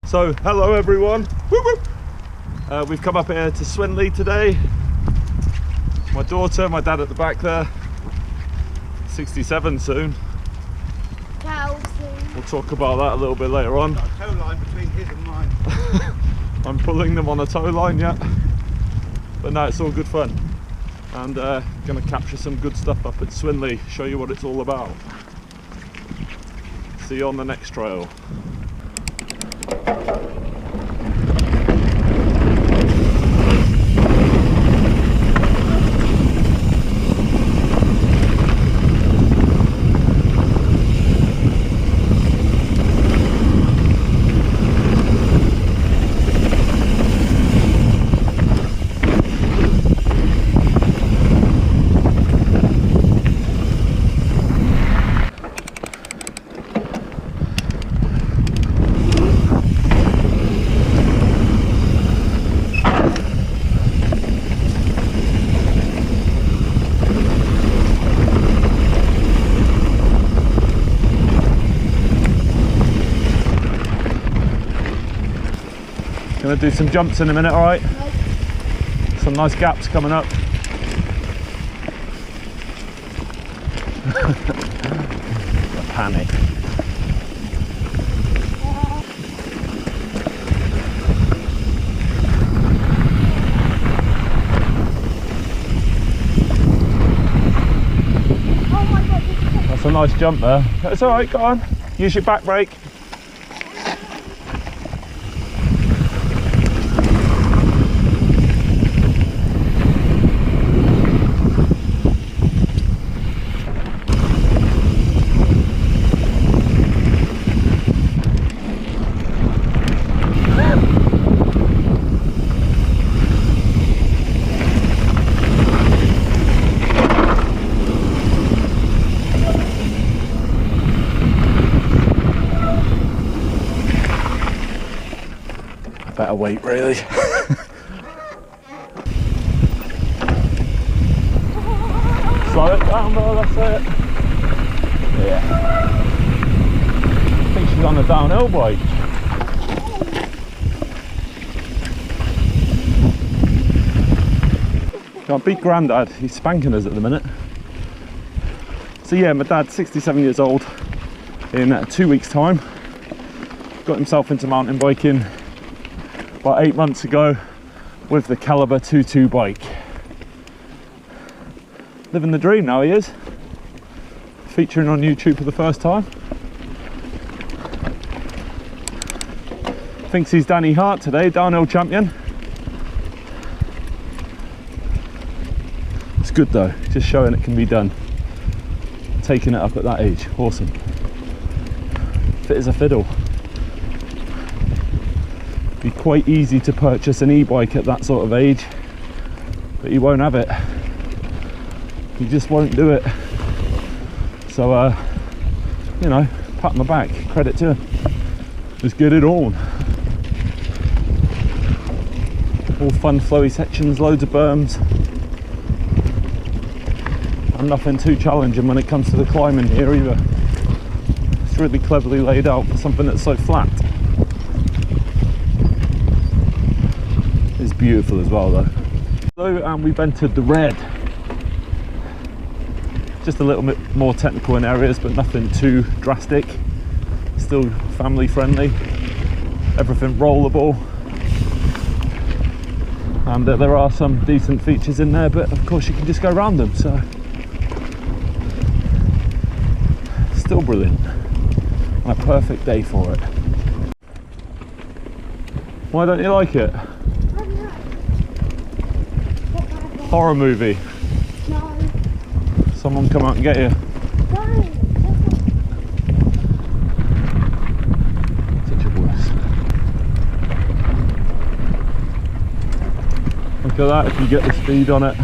So, hello everyone. Whoop, whoop. We've come up here to Swinley today. My daughter, my dad at the back there. 67 soon. We'll talk about that a little bit later on. Got a tow line between his and mine. I'm pulling them on a tow line yet. But no, it's all good fun. And gonna capture some good stuff up at Swinley, show you what it's all about. See you on the next trail. Gonna do some jumps in a minute, alright? Some nice gaps coming up. Panic. That's a nice jump there. It's alright, go on. Use your back brake. Better wait, really. Slow it down, bro, that's it. Yeah. I think she's on a downhill bike. Can't beat Grandad, he's spanking us at the minute. So yeah, my dad's 67 years old in 2 weeks' time. Got himself into mountain biking about 8 months ago with the Caliber 2.2 bike. Living the dream now, he is. Featuring on YouTube for the first time. Thinks he's Danny Hart today, downhill champion. It's good though, just showing it can be done. Taking it up at that age, awesome. Fit as a fiddle. Be quite easy to purchase an e-bike at that sort of age, but he won't have it. He just won't do it. So you know, pat on the back, credit to him. Just get it on. All fun flowy sections, loads of berms, and nothing too challenging when it comes to the climbing here either. It's really cleverly laid out for something that's so flat. It's beautiful as well though. So we've entered the Red. Just a little bit more technical in areas, but nothing too drastic. Still family friendly. Everything rollable. And there are some decent features in there, but of course you can just go around them, so. Still brilliant. And a perfect day for it. Why don't you like it? Horror movie. No. Someone come out and get you. Such a voice. Look at that, if you get the speed on it.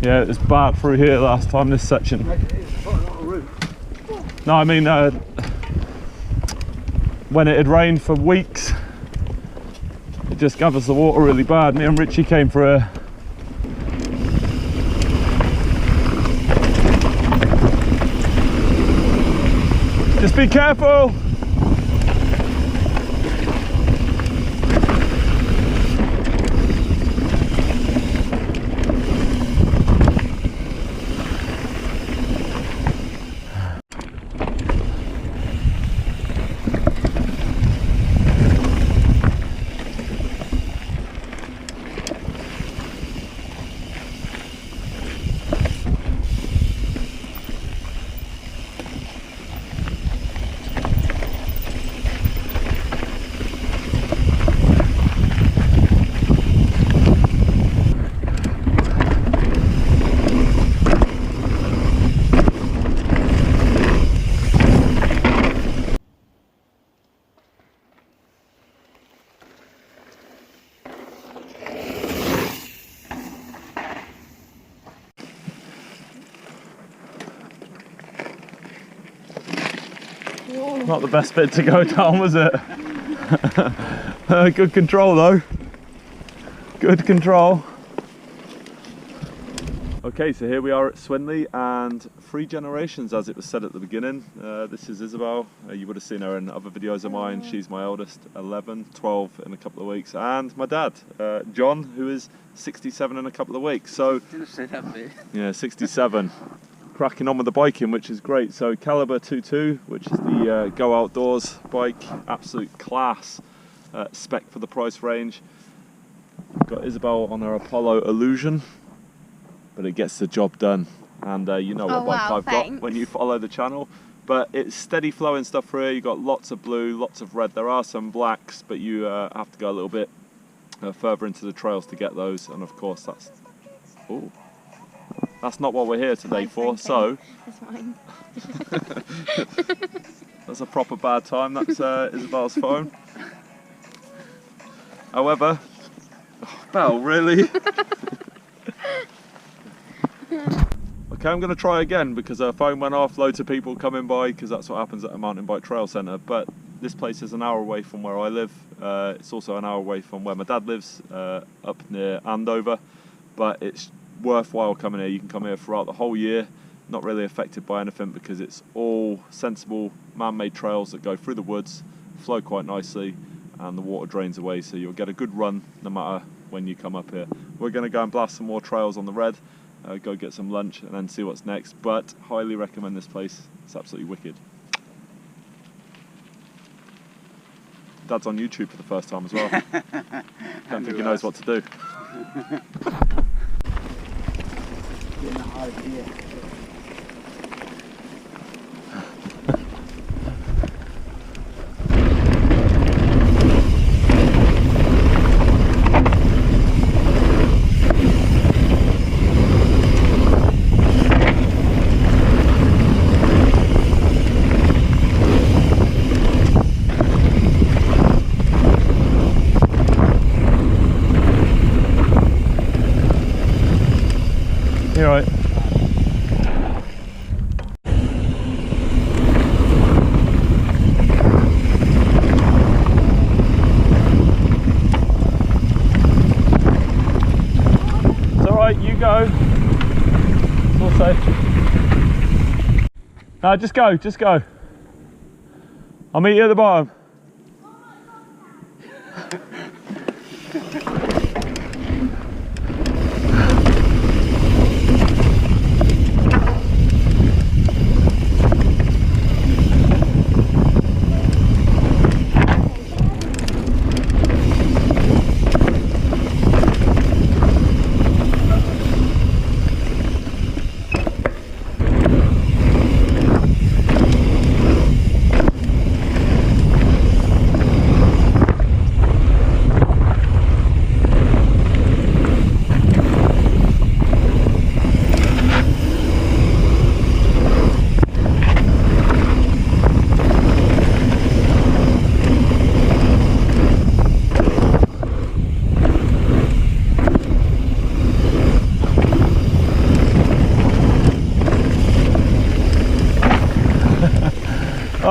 Yeah, it was bad through here last time, this section. No, I mean, when it had rained for weeks, It just gathers the water really bad. Me and Richie came for a just be careful. Not the best bit to go down, was it? Good control though. Good control. Okay, so here we are at Swinley, and 3 generations, as it was said at the beginning. This is Isabelle. You would have seen her in other videos of mine. She's my eldest, 11, 12 in a couple of weeks. And my dad, John, who is 67 in a couple of weeks. So, Didn't say that bit. yeah, 67. Cracking on with the biking, which is great. So Caliber 22, which is the go outdoors bike, absolute class spec for the price range. Got Isabelle on her Apollo Illusion, but it gets the job done. And you know what bike I've got when you follow the channel. But it's steady flowing stuff through here. You've got lots of blue, lots of red. There are some blacks, but you have to go a little bit further into the trails to get those. And of course that's, ooh, that's not what we're here today for, so that's mine. that's a proper bad time. That's Isabelle's phone. However, oh, Belle, really? Okay, I'm going to try again because her phone went off. Loads of people coming by because that's what happens at a mountain bike trail centre. But this place is an hour away from where I live. It's also an hour away from where my dad lives, up near Andover. But it's worthwhile coming here. You can come here throughout the whole year, not really affected by anything because it's all sensible man-made trails that go through the woods, flow quite nicely, and the water drains away, so you'll get a good run no matter when you come up here. We're going to go and blast some more trails on the Red, go get some lunch and then see what's next, but highly recommend this place. It's absolutely wicked. Dad's on YouTube for the first time as well. Don't think he knows what to do. Getting a hard idea. You all right? It's all right, you go. It's all safe. No, just go, just go. I'll meet you at the bottom.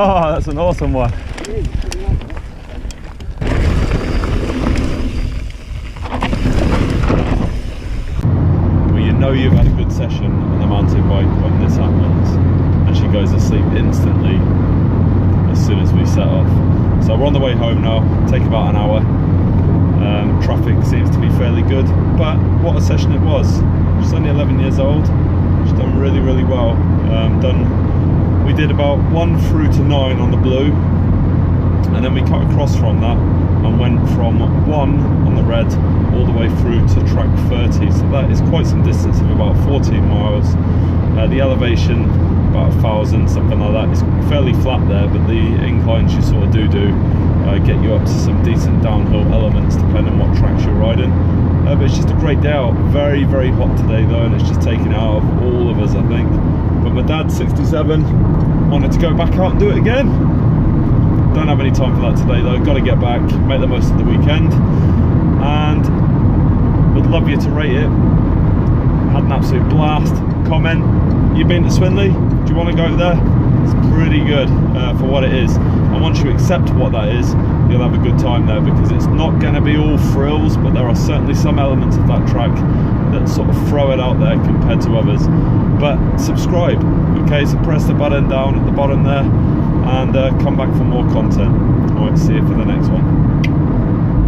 Oh, that's an awesome one. good session on the mountain bike when this happens, and she goes to sleep instantly as soon as we set off. So we're on the way home now, take about an hour. Traffic seems to be fairly good, but what a session it was. She's only 11 years old, she's done really, really well. We did about 1 through to 9 on the blue, and then we cut across from that and went from 1 on the red all the way through to track 30, so that is quite some distance of about 14 miles. The elevation about 1,000, something like that. It's fairly flat there, but the inclines you sort of do get you up to some decent downhill elements depending on what tracks you're riding. But it's just a great day out. Very, very hot today though, and it's just taken out of all of us, I think. But my dad, 67, wanted to go back out and do it again. Don't have any time for that today though. Got to get back, make the most of the weekend, and would love you to rate it. Had an absolute blast. Comment, you been to Swinley? Do you want to go there? It's pretty good for what it is, and once you accept what that is, you'll have a good time there, because it's not going to be all thrills, but there are certainly some elements of that track that sort of throw it out there compared to others. But subscribe, okay, so press the button down at the bottom there, and come back for more content. Alright, see you for the next one.